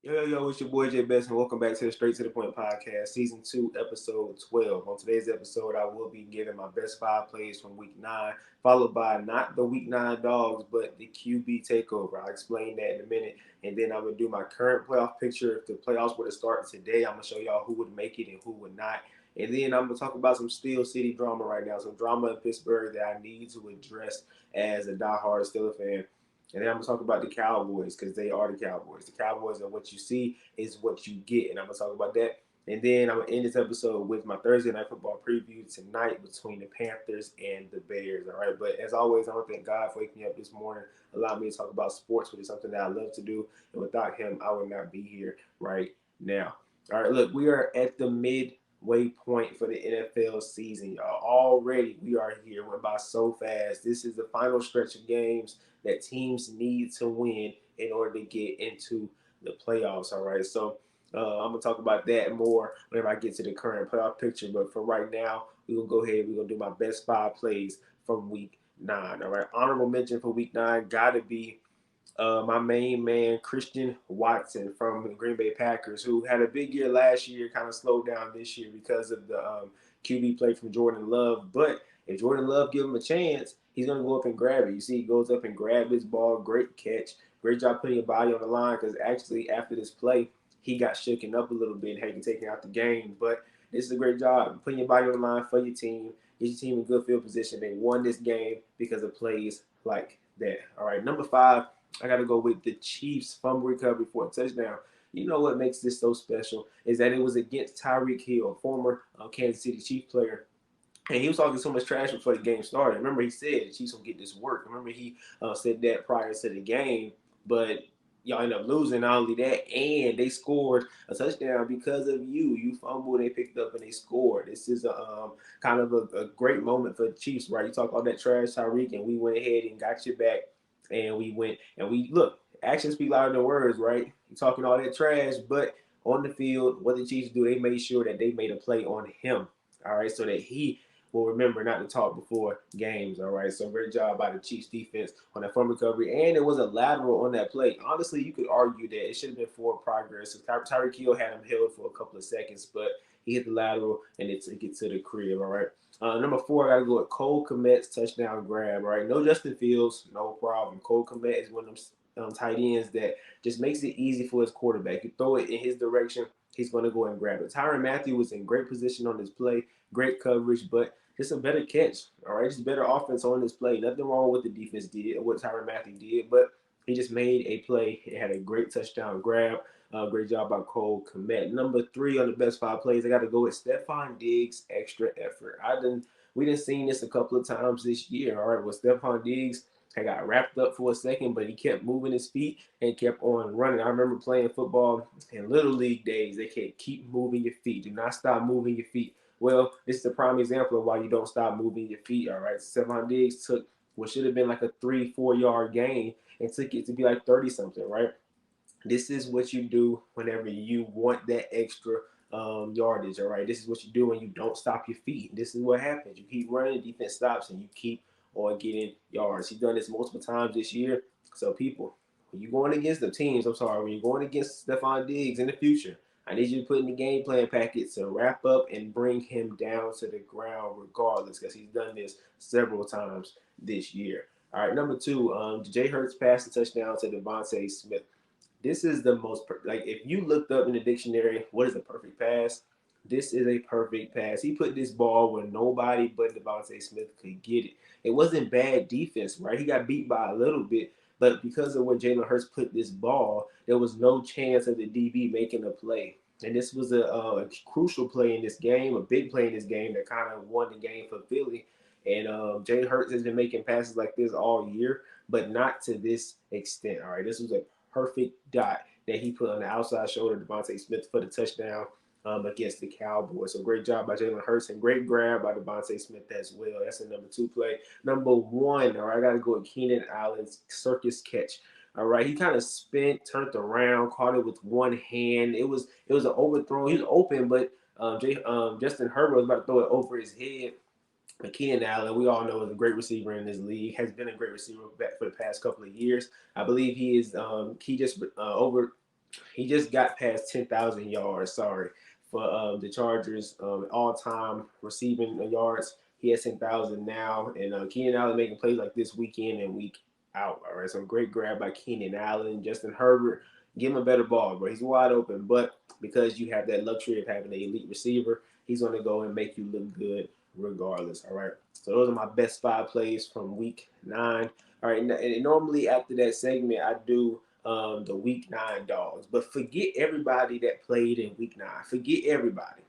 Yo, it's your boy J Bess, and welcome back to the Straight to the Point podcast, season 2, episode 12. On today's episode, I will be giving my best 5 plays from week 9, followed by not the week 9 dogs, but the QB takeover. I'll explain that in a minute, and then I'm gonna do my current playoff picture. If the playoffs were to start today, I'm gonna show y'all who would make it and who would not. And then I'm gonna talk about some Steel City drama right now, some drama in Pittsburgh that I need to address as a diehard Steelers fan. And then I'm gonna talk about the Cowboys because they are the Cowboys. The Cowboys are what you see is what you get, and I'm gonna talk about that. And then I'm gonna end this episode with my Thursday night football preview tonight between the Panthers and the Bears. All right, but as always, I want to thank God for waking me up this morning, allowing me to talk about sports, which is something that I love to do. And without him, I would not be here right now. All right, look, we are at the midway point for the NFL season, y'all. Already, we are here. Went by so fast. This is the final stretch of games that teams need to win in order to get into the playoffs. All right, so I'm gonna talk about that more whenever I get to the current playoff picture. But for right now, we're gonna go ahead. We're gonna do my best 5 plays from week 9. All right, honorable mention for week 9 gotta be my main man Christian Watson from the Green Bay Packers, who had a big year last year, kind of slowed down this year because of the QB play from Jordan Love. But if Jordan Love give him a chance, he's gonna go up and grab it. You see, he goes up and grab his ball. Great catch. Great job putting your body on the line because actually after this play, he got shaken up a little bit and had to take out the game. But this is a great job putting your body on the line for your team. Get your team in good field position. They won this game because of plays like that. All right, number 5. I got to go with the Chiefs fumble recovery for a touchdown. You know what makes this so special is that it was against Tyreek Hill, a former Kansas City Chiefs player. And he was talking so much trash before the game started. Remember, he said the Chiefs will get this work. Remember, he said that prior to the game. But y'all end up losing. Not only that, and they scored a touchdown because of you. You fumbled, they picked up, and they scored. This is a kind of a great moment for the Chiefs, right? You talk all that trash, Tyreek, and we went ahead and got you back, and we went and we look. Actions speak louder than words, right? You talking all that trash, but on the field, what the Chiefs do, they made sure that they made a play on him. All right, so that he will remember not to talk before games. All right, so great job by the Chiefs defense on that fumble recovery, and it was a lateral on that play. Honestly, you could argue that it should have been forward progress. So Tyreek Hill had him held for a couple of seconds, but he hit the lateral and it took it to the crib. All right. Number 4, I got to go with Cole Kmet's touchdown grab. All right, no Justin Fields, no problem. Cole Kmet is one of them tight ends that just makes it easy for his quarterback. You throw it in his direction, he's going to go and grab it. Tyrann Mathieu was in great position on this play, great coverage, but just a better catch. All right, just better offense on this play. Nothing wrong with what the defense did or what Tyrann Mathieu did, but he just made a play. It had a great touchdown grab. Great job by Cole Kmet. Number 3 on the best 5 plays, I got to go with Stephon Diggs' extra effort. We done seen this a couple of times this year. All right, with Stephon Diggs, I got wrapped up for a second, but he kept moving his feet and kept on running. I remember playing football in Little League days. They can't keep moving your feet. Do not stop moving your feet. Well, this is a prime example of why you don't stop moving your feet. All right, Stephon Diggs took what should have been like a 3-4 yard gain and took it to be like 30 something. Right, this is what you do whenever you want that extra yardage. All right, this is what you do when you don't stop your feet. This is what happens. You keep running, defense stops, and you keep on getting yards. He's done this multiple times this year. So people, when you're going against the teams, when you're going against Stephon Diggs in the future, I need you to put in the game plan packet to wrap up and bring him down to the ground regardless, because he's done this several times this year. All right, number 2, Jay Hurts passed the touchdown to Devontae Smith. This is the most like if you looked up in the dictionary what is a perfect pass, this is a perfect pass. He put this ball where nobody but Devontae Smith could get it. It wasn't bad defense, right? He got beat by a little bit, but because of where Jalen Hurts put this ball, there was no chance of the DB making a play. And this was a crucial play in this game, a big play in this game that kind of won the game for Philly. And Jalen Hurts has been making passes like this all year, but not to this extent. All right, this was a perfect dot that he put on the outside shoulder of Devontae Smith for the touchdown against the Cowboys. So great job by Jalen Hurts and great grab by Devontae Smith as well. That's a number 2 play. Number 1, all right, I got to go with Keenan Allen's circus catch. All right, he kind of spent, turned around, caught it with one hand. It was an overthrow. He was open, but Justin Herbert was about to throw it over his head. Keenan Allen, we all know, is a great receiver in this league. Has been a great receiver back for the past couple of years. I believe he is. He just He just got past 10,000 yards. Sorry, for the Chargers all-time receiving yards. He has 10,000 now, and Keenan Allen making plays like this week in and week out. All right, so great grab by Keenan Allen. Justin Herbert, give him a better ball, bro. He's wide open, but because you have that luxury of having an elite receiver, he's going to go and make you look good regardless. All right, so those are my best 5 plays from week 9. All right, and normally after that segment, I do the week 9 dogs. But forget everybody that played in week 9. Forget everybody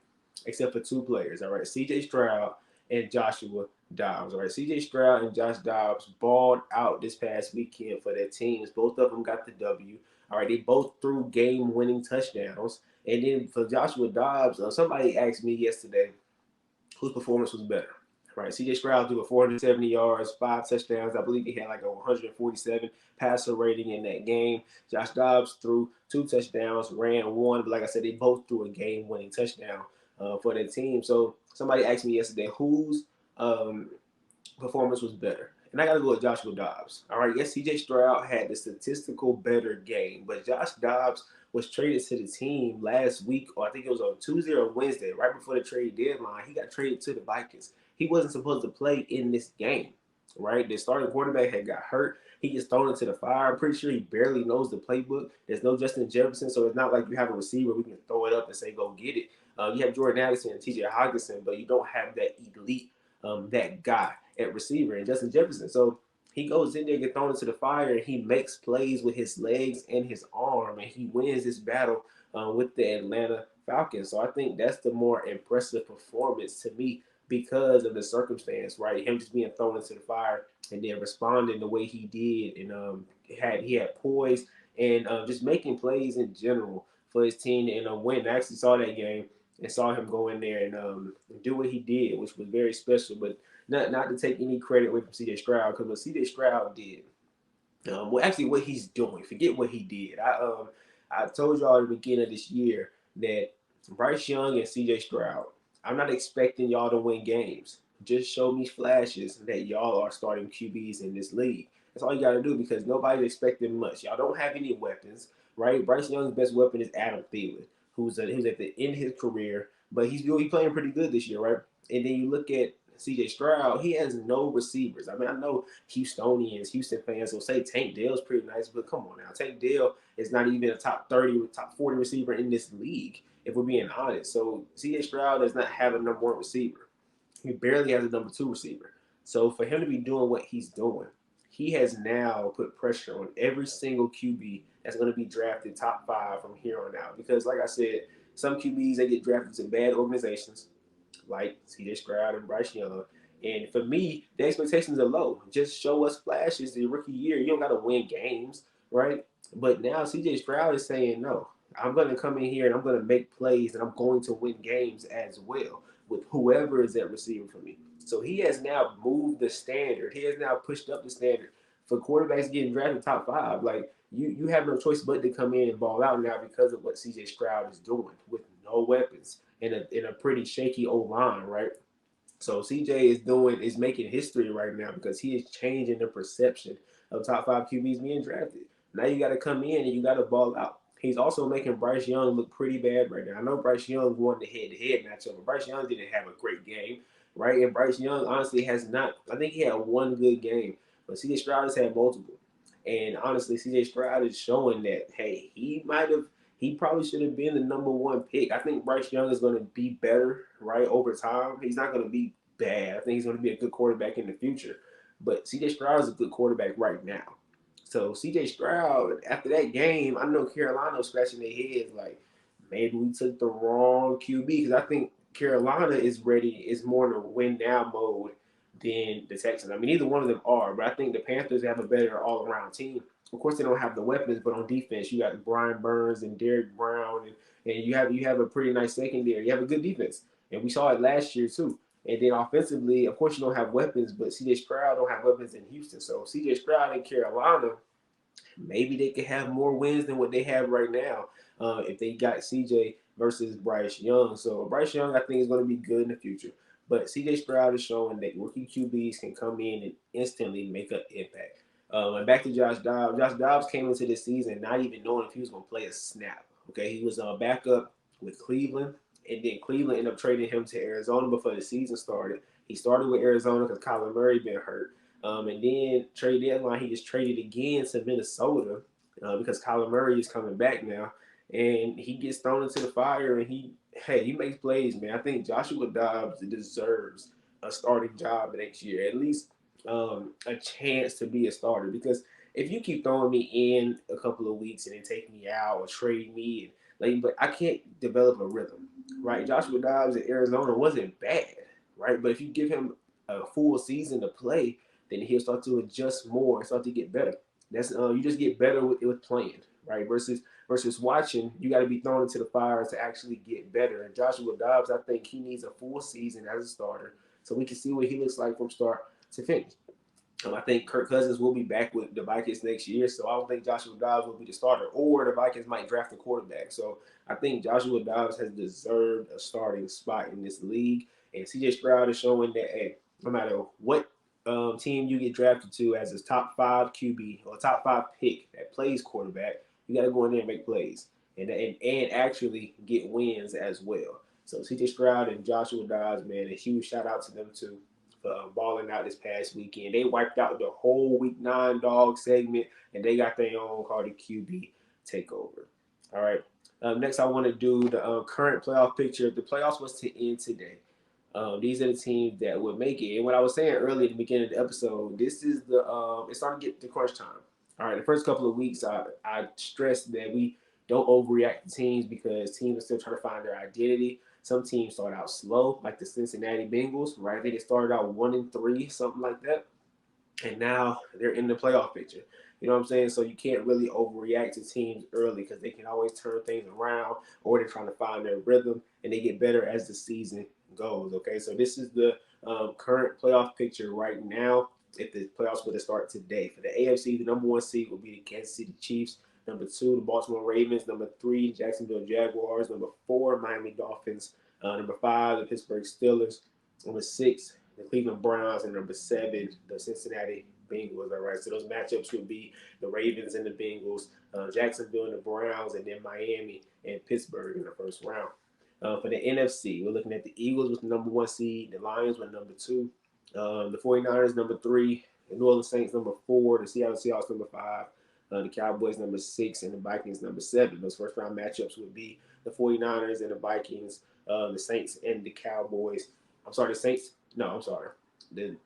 except for 2 players. All right, CJ Stroud and Joshua Dobbs. All right, CJ Stroud and Josh Dobbs balled out this past weekend for their teams. Both of them got the W. All right, they both threw game-winning touchdowns. And then for Joshua Dobbs, somebody asked me yesterday whose performance was better. Right, CJ Stroud threw 470 yards, 5 touchdowns. I believe he had like a 147 passer rating in that game. Josh Dobbs threw 2 touchdowns, ran 1. But like I said, they both threw a game-winning touchdown for their team. So somebody asked me yesterday whose performance was better. And I got to go with Joshua Dobbs. All right, yes, CJ Stroud had the statistical better game, but Josh Dobbs was traded to the team last week, or I think it was on Tuesday or Wednesday, right before the trade deadline. He got traded to the Vikings. He wasn't supposed to play in this game, right? The starting quarterback had got hurt. He gets thrown into the fire. I'm pretty sure he barely knows the playbook. There's no Justin Jefferson, so it's not like you have a receiver we can throw it up and say, go get it. You have Jordan Addison and TJ Hockenson, but you don't have that elite, that guy at receiver and Justin Jefferson. So he goes in there, get thrown into the fire, and he makes plays with his legs and his arm, and he wins this battle with the Atlanta Falcons. So I think that's the more impressive performance to me because of the circumstance, right? Him just being thrown into the fire and then responding the way he did, and he had poise and just making plays in general for his team and win. I actually saw that game and saw him go in there and do what he did, which was very special. But not to take any credit away from CJ Stroud, because what CJ Stroud did, well, actually, what he's doing, forget what he did. I told y'all at the beginning of this year that Bryce Young and CJ Stroud, I'm not expecting y'all to win games. Just show me flashes that y'all are starting QBs in this league. That's all you got to do because nobody's expecting much. Y'all don't have any weapons, right? Bryce Young's best weapon is Adam Thielen, who's at the end of his career, but he's playing pretty good this year, right? And then you look at CJ Stroud, he has no receivers. I mean, I know Houstonians, Houston fans will say Tank Dell's pretty nice, but come on now. Tank Dell is not even a top 30, top 40 receiver in this league, if we're being honest. So CJ Stroud does not have a number 1 receiver. He barely has a number 2 receiver. So for him to be doing what he's doing, he has now put pressure on every single QB that's going to be drafted top 5 from here on out. Because like I said, some QBs, they get drafted to bad organizations like CJ Stroud and Bryce Young. And for me, the expectations are low. Just show us flashes the rookie year. You don't got to win games, right? But now CJ Stroud is saying, no, I'm going to come in here and I'm going to make plays and I'm going to win games as well with whoever is at receiver for me. So he has now moved the standard. He has now pushed up the standard for quarterbacks getting drafted top 5. Like, you have no choice but to come in and ball out now because of what CJ Stroud is doing with no weapons in a pretty shaky O-line, right? So CJ is making history right now because he is changing the perception of top 5 QBs being drafted. Now you got to come in and you got to ball out. He's also making Bryce Young look pretty bad right now. I know Bryce Young won the head-to-head matchup, but Bryce Young didn't have a great game, right? And Bryce Young honestly has not. I think he had one good game, but CJ Stroud has had multiple. And honestly, CJ Stroud is showing that, hey, he probably should have been the number 1 pick. I think Bryce Young is going to be better, right, over time. He's not going to be bad. I think he's going to be a good quarterback in the future. But CJ Stroud is a good quarterback right now. So CJ Stroud, after that game, I know Carolina was scratching their heads like, maybe we took the wrong QB because I think Carolina is more in a win now mode than the Texans. I mean, either one of them are, but I think the Panthers have a better all-around team. Of course, they don't have the weapons, but on defense, you got Brian Burns and Derrick Brown, and you have a pretty nice secondary. You have a good defense, and we saw it last year too. And then offensively, of course, you don't have weapons, but C.J. Stroud don't have weapons in Houston. So C.J. Stroud in Carolina, maybe they could have more wins than what they have right now if they got C.J. versus Bryce Young. So Bryce Young, I think, is going to be good in the future. But C.J. Stroud is showing that rookie QBs can come in and instantly make an impact. And back to Josh Dobbs. Josh Dobbs came into this season not even knowing if he was going to play a snap. Okay, he was back up with Cleveland, and then Cleveland ended up trading him to Arizona before the season started. He started with Arizona because Kyler Murray been hurt, and then trade deadline he just traded again to Minnesota because Kyler Murray is coming back now, and he gets thrown into the fire, and he makes plays, man. I think Joshua Dobbs deserves a starting job next year, at least a chance to be a starter. Because if you keep throwing me in a couple of weeks and then take me out or trade me, but I can't develop a rhythm, right? Joshua Dobbs in Arizona wasn't bad, right? But if you give him a full season to play, then he'll start to adjust more and start to get better. That's you just get better with playing, right? Versus watching, you got to be thrown into the fire to actually get better. And Joshua Dobbs, I think he needs a full season as a starter so we can see what he looks like from start to finish. I think Kirk Cousins will be back with the Vikings next year, so I don't think Joshua Dobbs will be the starter, or the Vikings might draft a quarterback. So I think Joshua Dobbs has deserved a starting spot in this league, and CJ Stroud is showing that, hey, no matter what team you get drafted to as a top 5 QB or top 5 pick that plays quarterback, you got to go in there and make plays and actually get wins as well. So CJ Stroud and Joshua Dobbs, man, a huge shout out to them too. Balling out this past weekend. They wiped out the whole week 9 dog segment, and they got their own called the QB Takeover. All right. Next, I want to do the current playoff picture. If the playoffs was to end today, these are the teams that would make it. And what I was saying earlier at the beginning of the episode, this is it's starting to get to crunch time. All right, the first couple of weeks, I stressed that we don't overreact to teams because teams are still trying to find their identity. Some teams start out slow, like the Cincinnati Bengals, right? I think they started out 1-3, something like that, and now they're in the playoff picture. You know what I'm saying? So you can't really overreact to teams early because they can always turn things around, or they're trying to find their rhythm, and they get better as the season goes. Okay, so this is the current playoff picture right now. If the playoffs were to start today, for the AFC, the number 1 seed will be the Kansas City Chiefs. Number 2, the Baltimore Ravens. Number 3, Jacksonville Jaguars. Number 4, Miami Dolphins. Number 5, the Pittsburgh Steelers. Number 6, the Cleveland Browns. And number 7, the Cincinnati Bengals. All right, so those matchups would be the Ravens and the Bengals, Jacksonville and the Browns, and then Miami and Pittsburgh in the first round. For the NFC, we're looking at the Eagles with the number 1 seed. The Lions were number 2. The 49ers, number 3. The New Orleans Saints, number 4. The Seattle Seahawks, number 5. The Cowboys, number 6. And the Vikings, number 7. Those first round matchups would be the 49ers and the Vikings, the Saints and the Cowboys. I'm sorry, the Saints. No, I'm sorry. The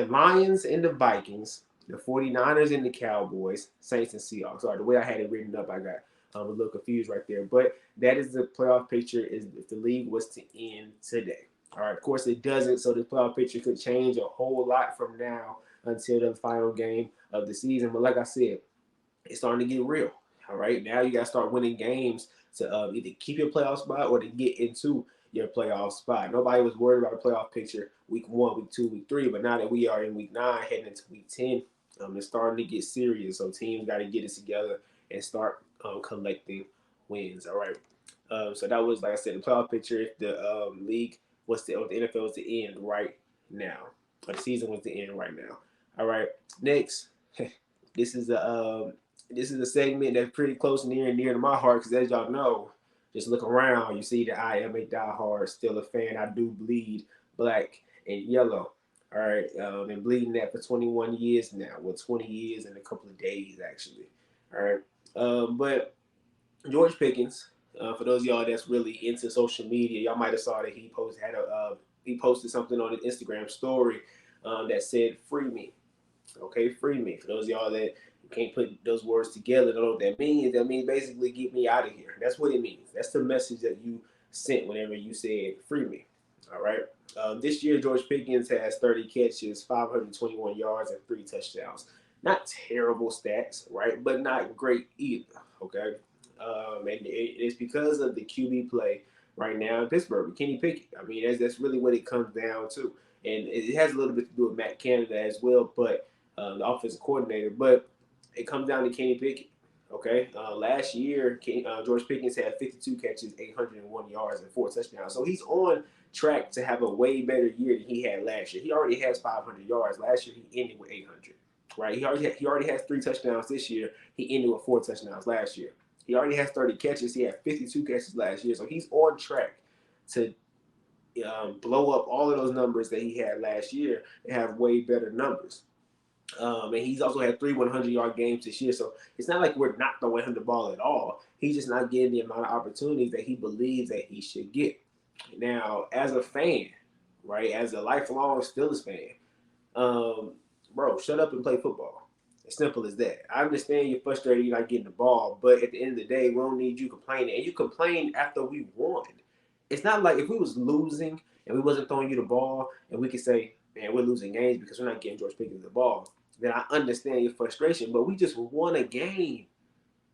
Lions and the Vikings, the 49ers and the Cowboys, Saints and Seahawks. Sorry, the way I had it written up, I got a little confused right there. But that is the playoff picture is if the league was to end today. All right, of course it doesn't, so the playoff picture could change a whole lot from now until the final game of the season. But like I said, it's starting to get real. All right, now you got to start winning games to either keep your playoff spot or to get into your playoff spot. Nobody was worried about a playoff picture week 1, week 2, week 3, but now that we are in week 9, heading into week 10, it's starting to get serious. So teams got to get it together and start collecting wins. All right. So that was, like I said, the playoff picture. If the league was to, or the NFL was to end right now, or the season was to end right now. All right. Next, this is a segment that's pretty close, near and dear to my heart because, as y'all know, just look around, you see that I am a diehard, still a fan. I do bleed black and yellow. All right, been bleeding that for 21 years now. Well, 20 years and a couple of days actually. All right, but George Pickens, for those of y'all that's really into social media, y'all might have saw that he posted something on his Instagram story that said "Free me." Okay, free me. For those of y'all that can't put those words together, don't know what that means. That means basically get me out of here. That's what it means. That's the message that you sent whenever you said free me. All right. This year, George Pickens has 30 catches, 521 yards, and 3 touchdowns. Not terrible stats, right? But not great either. Okay. And it's because of the QB play right now in Pittsburgh with Kenny Pickett. I mean, that's really what it comes down to. And it has a little bit to do with Matt Canada as well, but the offensive coordinator. But it comes down to Kenny Pickett. Okay, last year George Pickens had 52 catches, 801 yards, and 4 touchdowns. So he's on track to have a way better year than he had last year. He already has 500 yards. Last year he ended with 800. right? He already has 3 touchdowns this year. He ended with 4 touchdowns last year. He already has 30 catches. He had 52 catches last year, so he's on track to blow up all of those numbers that he had last year and have way better numbers. And he's also had 3 100-yard games this year. So it's not like we're not throwing him the ball at all. He's just not getting the amount of opportunities that he believes that he should get. Now, as a fan, right, as a lifelong Steelers fan, bro, shut up and play football. As simple as that. I understand you're frustrated you're not getting the ball, but at the end of the day, we don't need you complaining. And you complain after we won. It's not like if we was losing and we wasn't throwing you the ball and we could say, man, we're losing games because we're not getting George Pickens the ball, then I understand your frustration. But we just won a game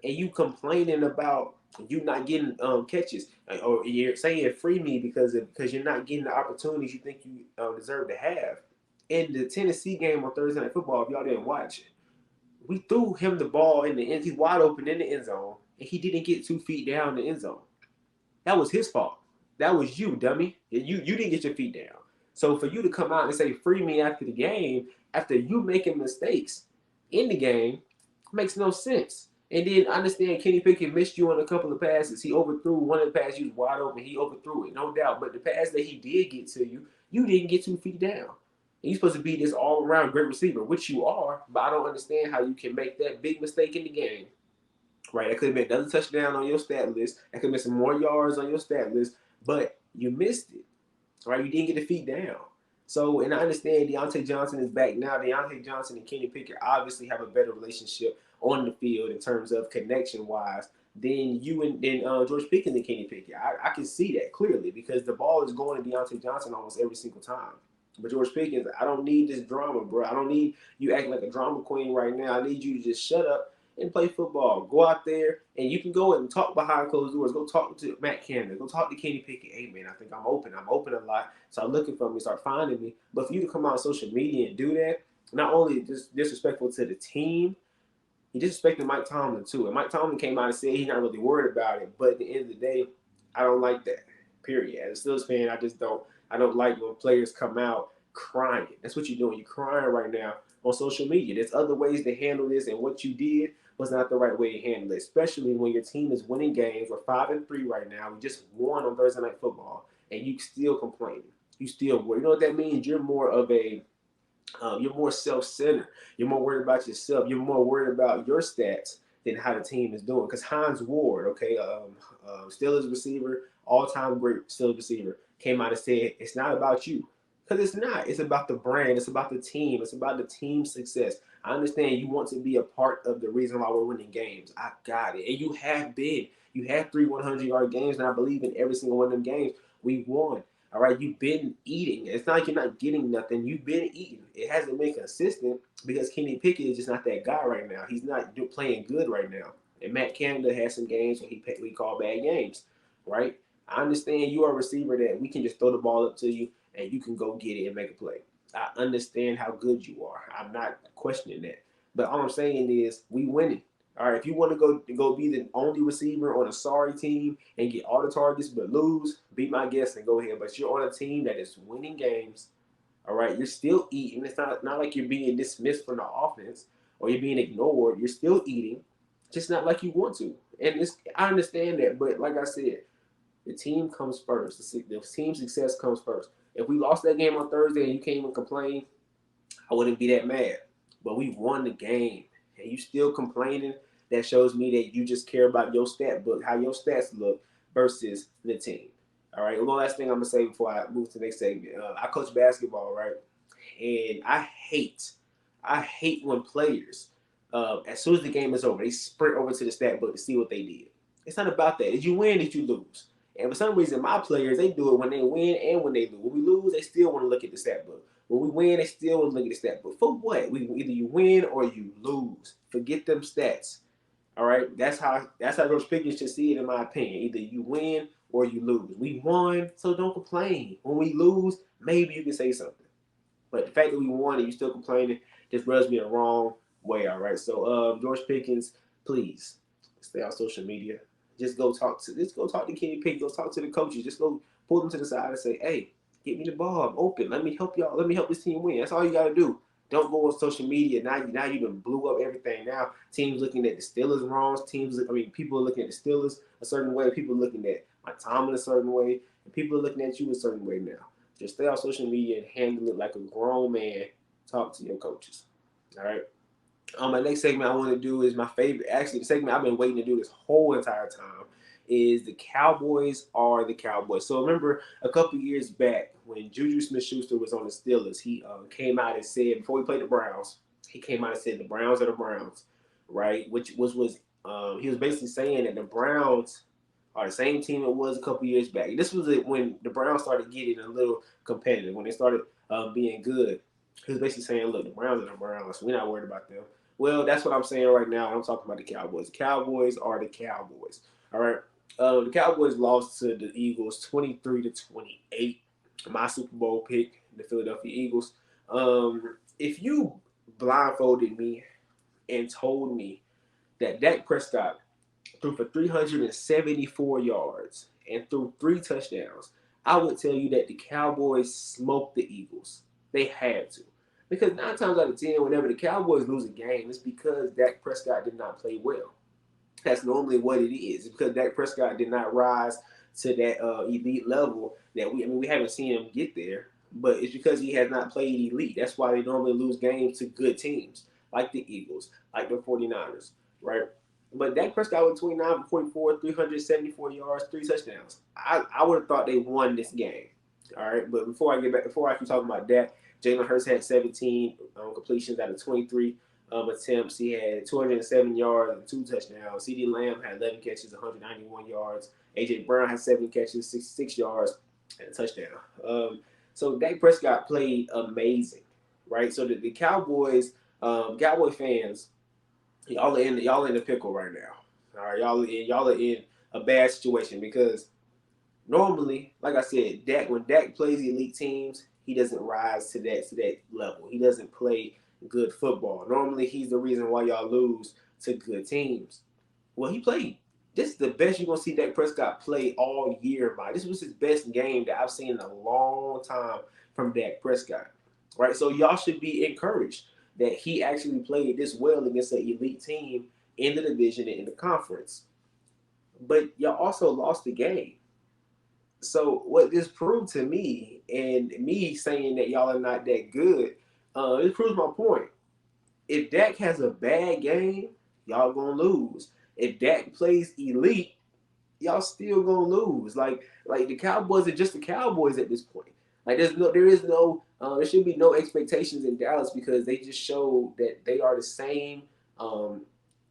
and you complaining about you not getting catches, or you're saying free me because you're not getting the opportunities you think you deserve to have. In the Tennessee game on Thursday Night Football, if y'all didn't watch it, we threw him the ball in the end. He's wide open in the end zone, and he didn't get 2 feet down the end zone. That was his fault. That was you, dummy. You didn't get your feet down. So for you to come out and say free me after the game, after you making mistakes in the game, makes no sense. And then I understand Kenny Pickett missed you on a couple of passes. He overthrew one of the passes. He was wide open. He overthrew it, no doubt. But the pass that he did get to you, you didn't get 2 feet down. And you're supposed to be this all-around great receiver, which you are. But I don't understand how you can make that big mistake in the game. Right? That could have been another touchdown on your stat list. That could have been some more yards on your stat list. But you missed it. Right? You didn't get the feet down. So, and I understand Deontay Johnson is back now. Deontay Johnson and Kenny Pickett obviously have a better relationship on the field in terms of connection-wise than George Pickens and Kenny Pickett. I can see that clearly because the ball is going to Deontay Johnson almost every single time. But George Pickens, I don't need this drama, bro. I don't need you acting like a drama queen right now. I need you to just shut up and play football. Go out there, and you can go and talk behind closed doors. Go talk to Matt Canada. Go talk to Kenny Pickett. Hey, man, I think I'm open. I'm open a lot. Start looking for me. Start finding me. But for you to come out on social media and do that, not only just disrespectful to the team, he disrespected Mike Tomlin, too. And Mike Tomlin came out and said he's not really worried about it. But at the end of the day, I don't like that, period. As a Steelers fan, I don't like when players come out crying. That's what you're doing. You're crying right now on social media. There's other ways to handle this, and what you did was not the right way to handle it, especially when your team is winning games. We're 5-3 right now. We just won on Thursday Night Football, and you still complaining. You still worry. You know what that means? You're more of a you're more self-centered. You're more worried about yourself. You're more worried about your stats than how the team is doing. Because Hines Ward, okay, Steelers receiver, all-time great Steelers receiver, came out and said, it's not about you. Because it's not. It's about the brand. It's about the team. It's about the team's success. I understand you want to be a part of the reason why we're winning games. I got it. And you have been. You had 3 100-yard games, and I believe in every single one of them games we won. All right, you've been eating. It's not like you're not getting nothing. You've been eating. It hasn't been consistent because Kenny Pickett is just not that guy right now. He's not playing good right now. And Matt Canada has some games where we call bad games, right? I understand you are a receiver that we can just throw the ball up to you and you can go get it and make a play. I understand how good you are. I'm not questioning that. But all I'm saying is we winning. All right, if you want to go be the only receiver on a sorry team and get all the targets but lose, be my guest and go ahead. But you're on a team that is winning games. All right, you're still eating. It's not like you're being dismissed from the offense or you're being ignored. You're still eating, just not like you want to. And I understand that, but like I said, the team comes first. The team's success comes first. If we lost that game on Thursday and you came and complained, I wouldn't be that mad. But we won the game, and you still complaining. That shows me that you just care about your stat book, how your stats look versus the team. All right. One last thing I'm gonna say before I move to the next segment. I coach basketball, right? And I hate when players, as soon as the game is over, they sprint over to the stat book to see what they did. It's not about that. Did you win? Did you lose? And for some reason, my players, they do it when they win and when they lose. When we lose, they still want to look at the stat book. When we win, they still want to look at the stat book. For what? Either you win or you lose. Forget them stats. All right, that's how Coach Pickens should see it, in my opinion. Either you win or you lose. We won, so don't complain. When we lose, maybe you can say something. But the fact that we won and you still complaining just rubs me the wrong way. All right, so George Pickens, please stay on social media. Just go talk to Kenny Pickett. Go talk to the coaches. Just go pull them to the side and say, "Hey, get me the ball. I'm open. Let me help y'all. Let me help this team win." That's all you got to do. Don't go on social media. Now you done blew up everything. Now teams looking at the Steelers wrong. People are looking at the Steelers a certain way. People are looking at Mike Tomlin a certain way. And people are looking at you a certain way now. Just stay on social media and handle it like a grown man. Talk to your coaches. All right. My next segment I want to do is my favorite. Actually, the segment I've been waiting to do this whole entire time is the Cowboys are the Cowboys. So remember a couple years back when Juju Smith-Schuster was on the Steelers, he came out and said before we played the Browns, he came out and said the Browns are the Browns, right? Which was he was basically saying that the Browns are the same team it was a couple years back. This was when the Browns started getting a little competitive, when they started being good. He was basically saying, look, the Browns are the Browns. We're not worried about them. Well, that's what I'm saying right now. I'm talking about the Cowboys. The Cowboys are the Cowboys. All right. The Cowboys lost to the Eagles 23-28. My Super Bowl pick, the Philadelphia Eagles. If you blindfolded me and told me that Dak Prescott threw for 374 yards and threw 3 touchdowns, I would tell you that the Cowboys smoked the Eagles. They had to. Because 9 times out of 10, whenever the Cowboys lose a game, it's because Dak Prescott did not play well. That's normally what it is. It's because Dak Prescott did not rise to that elite level that we haven't seen him get there, but it's because he has not played elite. That's why they normally lose games to good teams like the Eagles, like the 49ers, right? But Dak Prescott was 29 for 44, 374 yards, 3 touchdowns. I would have thought they won this game. All right, but before I keep talking about that, Jalen Hurts had 17 completions out of 23 attempts. He had 207 yards and 2 touchdowns. CeeDee Lamb had 11 catches, 191 yards. A.J. Brown had 7 catches, 66 yards, and a touchdown. So Dak Prescott played amazing, right? So the Cowboys, Cowboy fans, y'all are in the pickle right now. All right, y'all are in a bad situation because normally, like I said, when Dak plays elite teams, he doesn't rise to that level. He doesn't play good football. Normally, he's the reason why y'all lose to good teams. Well, he played. This is the best you're going to see Dak Prescott play all year, Mike. This was his best game that I've seen in a long time from Dak Prescott. Right? So y'all should be encouraged that he actually played this well against an elite team in the division and in the conference. But y'all also lost the game. So what this proved to me, and me saying that y'all are not that good, it proves my point. If Dak has a bad game, y'all gonna lose. If Dak plays elite, y'all still gonna lose. Like the Cowboys are just the Cowboys at this point. Like there should be no expectations in Dallas because they just showed that they are the same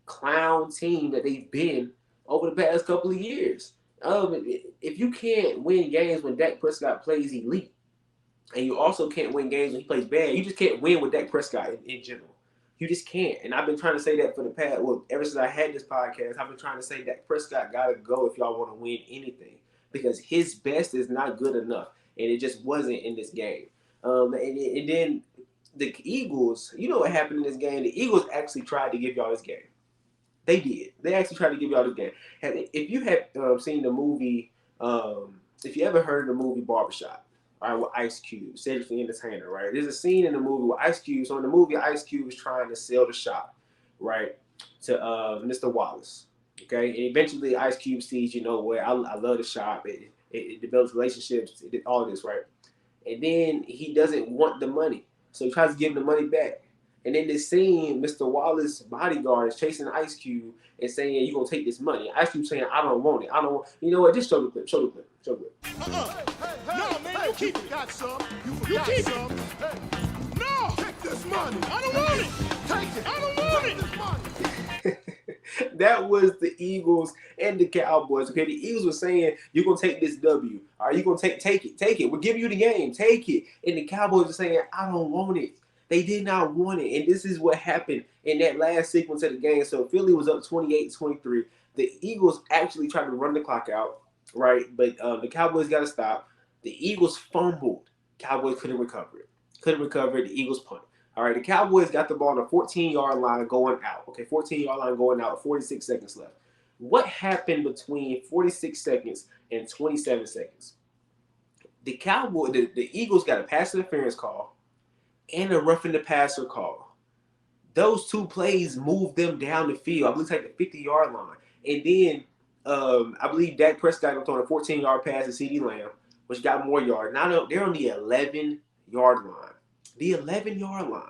clown team that they've been over the past couple of years. If you can't win games when Dak Prescott plays elite, and you also can't win games when he plays bad, you just can't win with Dak Prescott in general. You just can't. And I've been trying to say that for the past, ever since I had this podcast, I've been trying to say Dak Prescott got to go if y'all want to win anything because his best is not good enough, and it just wasn't in this game. And then the Eagles, you know what happened in this game? The Eagles actually tried to give y'all this game. They did. They actually tried to give y'all this game. If you had seen the movie, if you ever heard of the movie Barbershop, all right, with Ice Cube, Cedric the Entertainer, right? There's a scene in the movie with Ice Cube. So in the movie, Ice Cube is trying to sell the shop, right, to Mr. Wallace, okay? And eventually Ice Cube sees, you know what, I love the shop. It develops relationships, it did all this, right? And then he doesn't want the money. So he tries to give him the money back. And in this scene, Mr. Wallace's bodyguard is chasing Ice Cube and saying, "You're going to take this money." Ice Cube saying, "I don't want it. I don't want." You know what? Just show the clip. Show the clip. Show the clip. No, man, you keep it. You got some. You keep some. Hey. No. Take this money. I don't want it. Take it. I don't want it. This money. That was the Eagles and the Cowboys. Okay, the Eagles were saying, "You're going to take this W. Are you going to take it? We'll give you the game. Take it." And the Cowboys were saying, "I don't want it." They did not want it. And this is what happened in that last sequence of the game. So Philly was up 28-23. The Eagles actually tried to run the clock out, right? But the Cowboys got to stop. The Eagles fumbled. Cowboys couldn't recover it. The Eagles punted. All right, the Cowboys got the ball on the 14-yard line going out. Okay, 14-yard line going out, 46 seconds left. What happened between 46 seconds and 27 seconds? The Eagles got a pass interference call. and a roughing the passer call. Those two plays moved them down the field. I believe it's like the 50-yard line. And then I believe Dak Prescott throwing a 14-yard pass to CeeDee Lamb, which got more yards. Now they're on the 11-yard line. The 11-yard line.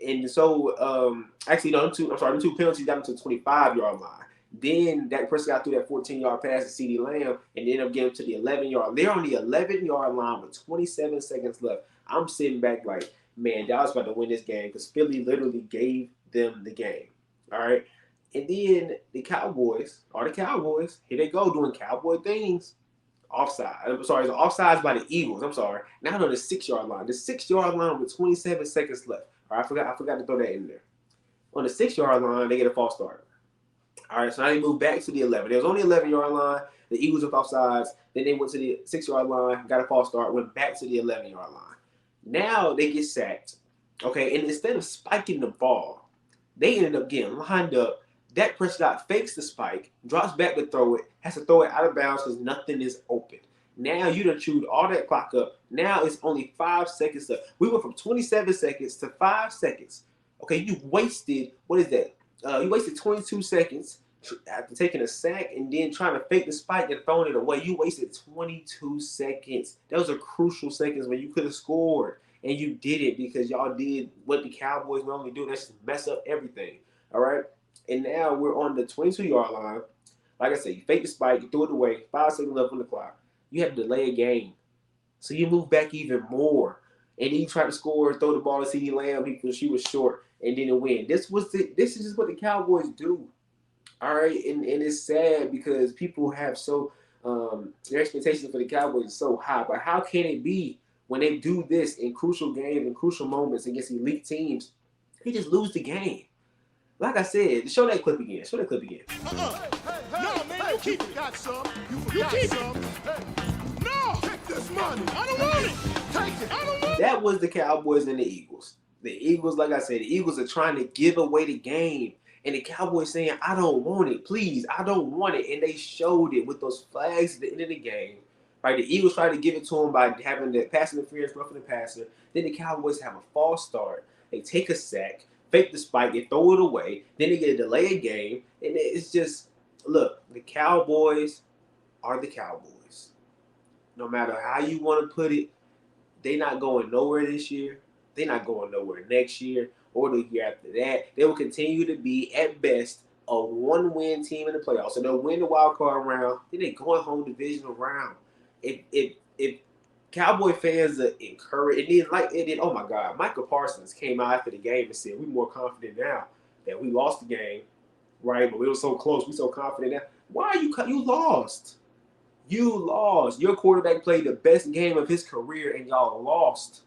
And so, actually, no, the two penalties got them to the 25-yard line. Then Dak Prescott threw that 14-yard pass to CeeDee Lamb and ended up getting to the 11-yard. They're on the 11-yard line with 27 seconds left. I'm sitting back like, man, Dallas about to win this game because Philly literally gave them the game. All right. And then the Cowboys, here they go doing cowboy things. Offside. I'm sorry, it's offsides by the Eagles. I'm sorry. Now on the 6-yard line. The 6-yard line with 27 seconds left. All right, I forgot to throw that in there. On the 6-yard line, they get a false start. All right, so now they move back to the 11. There was only 11-yard line. The Eagles with offsides. Then they went to the 6-yard line, got a false start, went back to the 11-yard line. Now they get sacked. Okay, and instead of spiking the ball, they ended up getting lined up. Dak Prescott fakes the spike, drops back to throw it, has to throw it out of bounds because nothing is open. Now you done chewed all that clock up. Now it's only 5 seconds left. We went from 27 seconds to 5 seconds. Okay, you wasted, what is that? You wasted 22 seconds after taking a sack and then trying to fake the spike and throwing it away. You wasted 22 seconds. Those are crucial seconds when you could have scored. And you did it because y'all did what the Cowboys normally do. That's just mess up everything. All right? And now we're on the 22-yard line. Like I said, you fake the spike, you threw it away, 5 seconds left on the clock. You had to delay a game. So you move back even more. And then you try to score, throw the ball to CeeDee Lamb because she was short and didn't win. This is just what the Cowboys do. All right. And it's sad because people have their expectations for the Cowboys is so high. But how can it be when they do this in crucial games and crucial moments against elite teams? They just lose the game. Like I said, show that clip again. No, man, you keep it. You got some. You keep some. No! Take this money. I don't want it. Take it. I don't want it. That was the Cowboys and the Eagles. The Eagles, like I said, the Eagles are trying to give away the game. And the Cowboys saying, I don't want it. Please, I don't want it. And they showed it with those flags at the end of the game. Right? The Eagles tried to give it to them by having the passing interference, roughing the passer. Then the Cowboys have a false start. They take a sack, fake the spike, they throw it away. Then they get a delay of game. And it's just, look, the Cowboys are the Cowboys. No matter how you want to put it, they're not going nowhere this year. They're not going nowhere next year or the year after that. They will continue to be, at best, a one-win team in the playoffs. So they'll win the wild card round. Then they're going home divisional round. If Cowboy fans are encouraged, oh my God, Michael Parsons came out after the game and said, we're more confident now that we lost the game, right? But we were so close. We're so confident now. Why are you lost? You lost. Your quarterback played the best game of his career and y'all lost.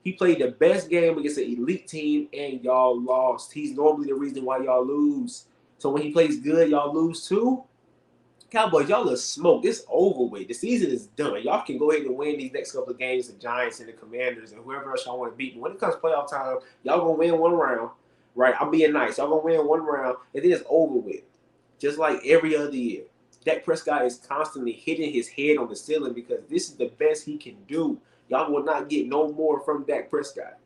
He played the best game against an elite team and y'all lost. He's normally the reason why y'all lose. So when he plays good, y'all lose too? Cowboys, y'all are smoked. It's over with. The season is done. Y'all can go ahead and win these next couple of games, the Giants and the Commanders and whoever else y'all want to beat. When it comes playoff time, y'all going to win one round, right? I'm being nice. Y'all going to win one round, and then it's over with. Just like every other year. Dak Prescott is constantly hitting his head on the ceiling because this is the best he can do. Y'all will not get no more from Dak Prescott.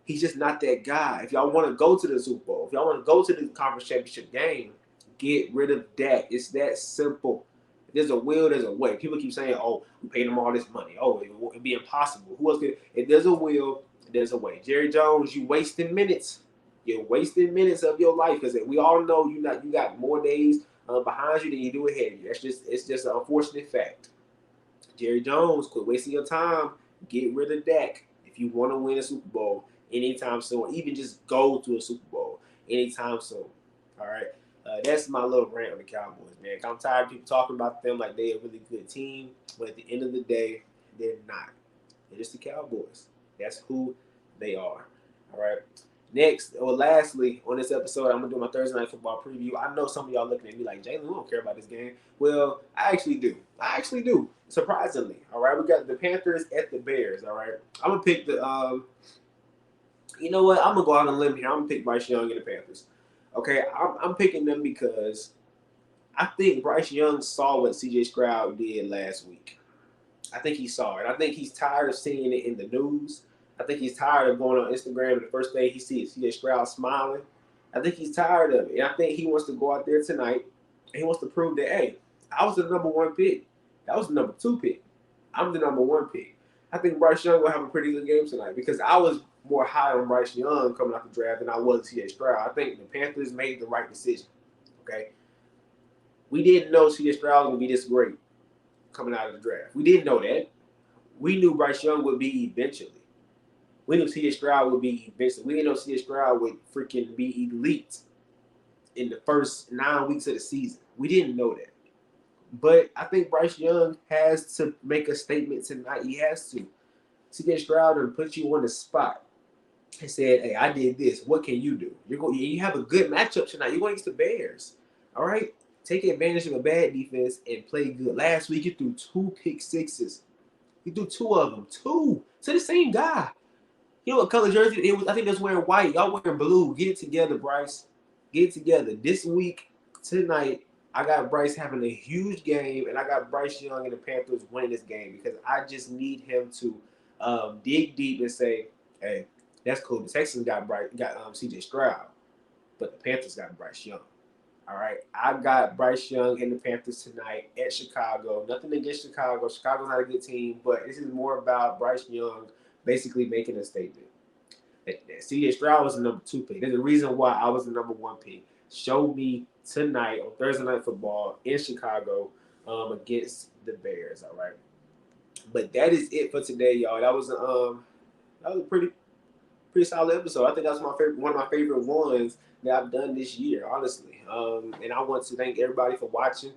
He's just not that guy. If y'all want to go to the Super Bowl, if y'all want to go to the conference championship game, get rid of Dak. It's that simple. If there's a will, there's a way. People keep saying, oh, we paid him all this money. Oh, it'd be impossible. Who else could? If there's a will, there's a way. Jerry Jones, you wasting minutes. You're wasting minutes of your life because we all know you got more days behind you than you do ahead of you. It's just an unfortunate fact. Jerry Jones, quit wasting your time. Get rid of Dak if you want to win a Super Bowl anytime soon, or even just go to a Super Bowl anytime soon. All right. That's my little rant on the Cowboys, man. I'm tired of people talking about them like they're a really good team, but at the end of the day, they're not. They're just the Cowboys. That's who they are. All right. Next, or lastly, on this episode, I'm going to do my Thursday Night Football preview. I know some of y'all looking at me like, Jalen, we don't care about this game. Well, I actually do. Surprisingly. All right. We got the Panthers at the Bears. All right. I'm going to pick you know what? I'm going to go out on a limb here. I'm going to pick Bryce Young and the Panthers. Okay, I'm picking them because I think Bryce Young saw what C.J. Stroud did last week. I think he saw it. I think he's tired of seeing it in the news. I think he's tired of going on Instagram and the first thing he sees CJ Stroud smiling. I think he's tired of it. And I think he wants to go out there tonight and he wants to prove that, hey, I was the number one pick. That was the number two pick. I'm the number one pick. I think Bryce Young will have a pretty good game tonight because I was more high on Bryce Young coming out the draft than I was CJ Stroud. I think the Panthers made the right decision. Okay. We didn't know CJ Stroud was going to be this great coming out of the draft. We didn't know that. We knew Bryce Young would be eventually. We knew CJ Stroud would be eventually. We didn't know CJ Stroud would freaking be elite in the first 9 weeks of the season. We didn't know that. But I think Bryce Young has to make a statement tonight. He has to. CJ Stroud will put you on the spot and said, hey, I did this. What can you do? You have a good matchup tonight. You're going against the Bears. All right? Take advantage of a bad defense and play good. Last week, you threw 2 pick sixes. You threw 2 of them. 2 to the same guy. You know what color jersey it was? I think that's wearing white. Y'all wearing blue. Get it together, Bryce. Get it together. This week, tonight, I got Bryce having a huge game, and I got Bryce Young and the Panthers winning this game because I just need him to dig deep and say, hey, that's cool. The Texans got CJ Stroud, but the Panthers got Bryce Young. All right, I got Bryce Young and the Panthers tonight at Chicago. Nothing against Chicago. Chicago's not a good team, but this is more about Bryce Young basically making a statement. CJ Stroud was the number 2 pick. There's a reason why I was the number 1 pick. Show me tonight on Thursday Night Football in Chicago against the Bears. All right, but that is it for today, y'all. That was a pretty solid episode. I think that's one of my favorite ones that I've done this year, honestly. And I want to thank everybody for watching.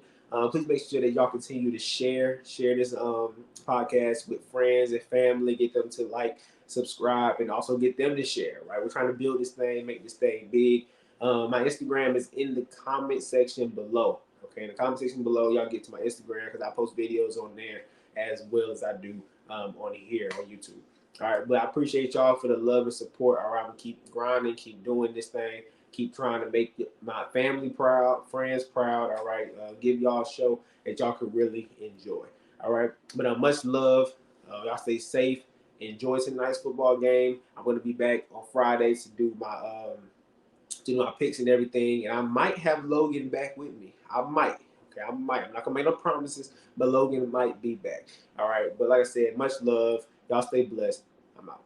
Please make sure that y'all continue to share this podcast with friends and family. Get them to like, subscribe, and also get them to share. Right, we're trying to build this thing, make this thing big. My Instagram is in the comment section below. Okay, in the comment section below, y'all get to my Instagram because I post videos on there as well as I do on here on YouTube. All right, but I appreciate y'all for the love and support. All right, I'm gonna keep grinding, keep doing this thing, keep trying to make my family proud, friends proud. All right, give y'all a show that y'all can really enjoy. All right, but much love. Y'all stay safe. Enjoy tonight's football game. I'm gonna be back on Friday to do my picks and everything, and I might have Logan back with me. I might. Okay, I might. I'm not gonna make no promises, but Logan might be back. All right, but like I said, much love. Y'all stay blessed. I'm out.